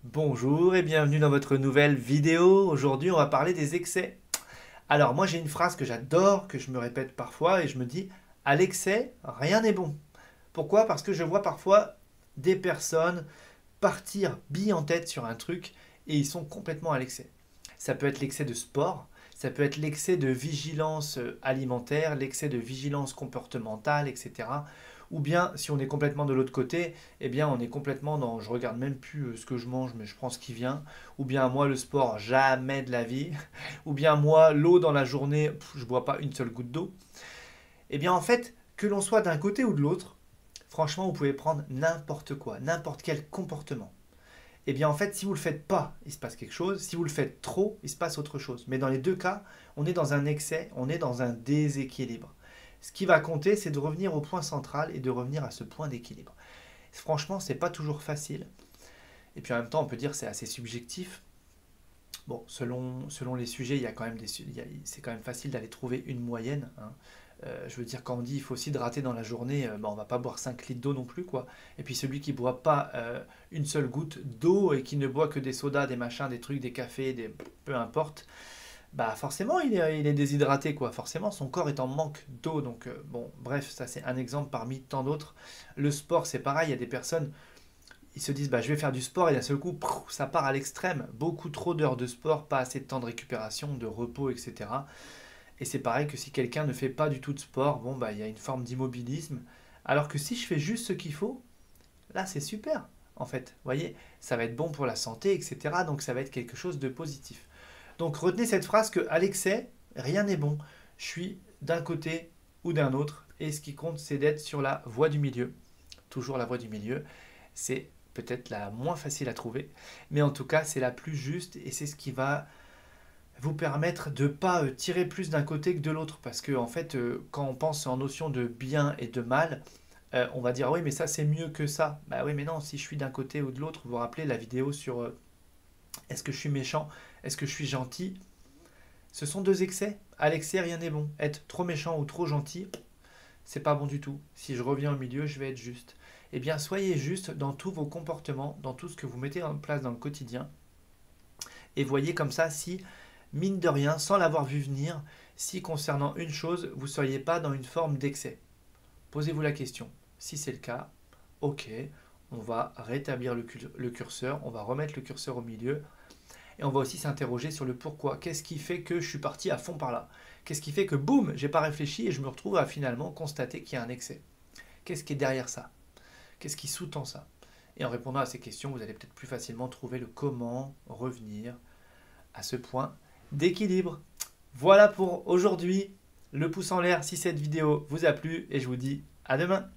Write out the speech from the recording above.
Bonjour et bienvenue dans votre nouvelle vidéo. Aujourd'hui, on va parler des excès. Alors, moi, j'ai une phrase que j'adore, que je me répète parfois et je me dis, à l'excès, rien n'est bon. Pourquoi? Parce que je vois parfois des personnes partir bille en tête sur un truc et ils sont complètement à l'excès. Ça peut être l'excès de sport, ça peut être l'excès de vigilance alimentaire, l'excès de vigilance comportementale, etc. Ou bien, si on est complètement de l'autre côté, eh bien, on est complètement dans je regarde même plus ce que je mange, mais je prends ce qui vient. Ou bien, moi, le sport, jamais de la vie. Ou bien, moi, l'eau dans la journée, je bois pas une seule goutte d'eau. Eh bien, en fait, que l'on soit d'un côté ou de l'autre, franchement, vous pouvez prendre n'importe quoi, n'importe quel comportement. Eh bien, en fait, si vous ne le faites pas, il se passe quelque chose. Si vous le faites trop, il se passe autre chose. Mais dans les deux cas, on est dans un excès, on est dans un déséquilibre. Ce qui va compter, c'est de revenir au point central et de revenir à ce point d'équilibre. Franchement, c'est pas toujours facile. Et puis en même temps, on peut dire que c'est assez subjectif. Bon, selon les sujets, il y a quand même c'est quand même facile d'aller trouver une moyenne, hein. Je veux dire, quand on dit il faut s'hydrater dans la journée, bah, on va pas boire 5 litres d'eau non plus, quoi. Et puis celui qui boit pas une seule goutte d'eau et qui ne boit que des sodas, des machins, des trucs, des cafés, peu importe, bah forcément il est déshydraté, quoi. Forcément son corps est en manque d'eau. Donc bon, bref, ça c'est un exemple parmi tant d'autres. Le sport, c'est pareil, il y a des personnes, ils se disent bah, je vais faire du sport et d'un seul coup ça part à l'extrême. Beaucoup trop d'heures de sport, pas assez de temps de récupération, de repos, etc. Et c'est pareil que si quelqu'un ne fait pas du tout de sport, bon bah il y a une forme d'immobilisme. Alors que si je fais juste ce qu'il faut, là c'est super. En fait, vous voyez, ça va être bon pour la santé, etc. Donc ça va être quelque chose de positif. Donc retenez cette phrase que à l'excès, rien n'est bon. Je suis d'un côté ou d'un autre. Et ce qui compte, c'est d'être sur la voie du milieu. Toujours la voie du milieu. C'est peut-être la moins facile à trouver. Mais en tout cas, c'est la plus juste et c'est ce qui va vous permettre de ne pas tirer plus d'un côté que de l'autre. Parce que en fait, quand on pense en notion de bien et de mal, on va dire oui, mais ça c'est mieux que ça. Bah oui, mais non, si je suis d'un côté ou de l'autre, vous vous rappelez la vidéo sur est-ce que je suis méchant, est-ce que je suis gentil. Ce sont deux excès. À l'excès, rien n'est bon. Être trop méchant ou trop gentil, c'est pas bon du tout. Si je reviens au milieu, je vais être juste. Eh bien, soyez juste dans tous vos comportements, dans tout ce que vous mettez en place dans le quotidien. Et voyez comme ça si, mine de rien, sans l'avoir vu venir, si concernant une chose, vous ne seriez pas dans une forme d'excès. Posez-vous la question. Si c'est le cas, ok, on va rétablir le curseur, on va remettre le curseur au milieu et on va aussi s'interroger sur le pourquoi. Qu'est-ce qui fait que je suis parti à fond par là? Qu'est-ce qui fait que boum, j'ai pas réfléchi et je me retrouve à finalement constater qu'il y a un excès? Qu'est-ce qui est derrière ça? Qu'est-ce qui sous-tend ça? Et en répondant à ces questions, vous allez peut-être plus facilement trouver le comment revenir à ce point d'équilibre. Voilà pour aujourd'hui. Le pouce en l'air si cette vidéo vous a plu et je vous dis à demain.